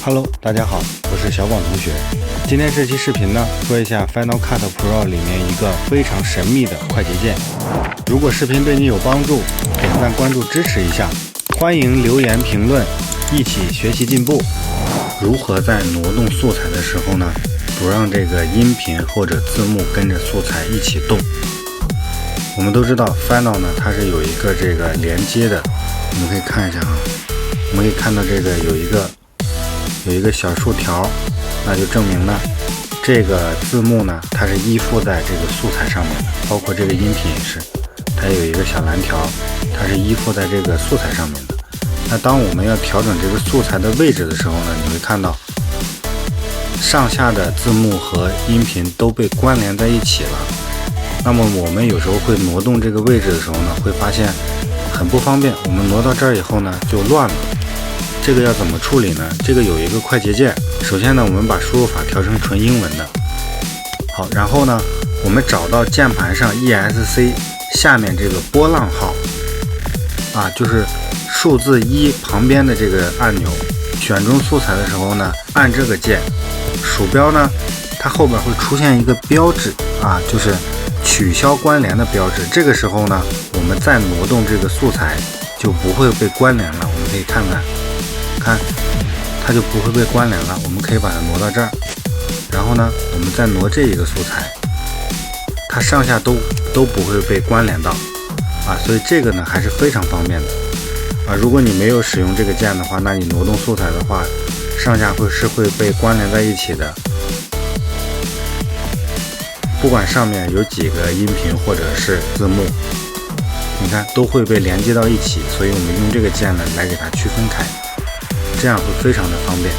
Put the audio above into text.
Hello， 大家好，我是小广同学。今天这期视频呢，说一下 Final Cut Pro 里面一个非常神秘的快捷键。如果视频对你有帮助，点赞关注支持一下，欢迎留言评论，一起学习进步。如何在挪动素材的时候呢，不让这个音频或者字幕跟着素材一起动？我们都知道 Final 呢，它是有一个这个连接的，我们可以看一下啊，我们可以看到这个有一个小竖条，那就证明呢，这个字幕呢，它是依附在这个素材上面的，包括这个音频也是，它有一个小蓝条，它是依附在这个素材上面的。那当我们要调整这个素材的位置的时候呢，你会看到上下的字幕和音频都被关联在一起了。那么我们有时候会挪动这个位置的时候呢，会发现很不方便，我们挪到这儿以后呢，就乱了。这个要怎么处理呢？这个有一个快捷键。首先呢，我们把输入法调成纯英文的。好，然后呢，我们找到键盘上 ESC 下面这个波浪号啊，就是数字1旁边的这个按钮。选中素材的时候呢，按这个键，鼠标呢，它后边会出现一个标志啊，就是取消关联的标志。这个时候呢，我们再挪动这个素材就不会被关联了。我们可以看它就不会被关联了。我们可以把它挪到这儿，然后呢，我们再挪这一个素材，它上下都不会被关联到啊，所以这个呢还是非常方便的啊。如果你没有使用这个键的话，那你挪动素材的话，上下会被关联在一起的。不管上面有几个音频或者是字幕，你看都会被连接到一起，所以我们用这个键呢来给它区分开，这样会非常的方便。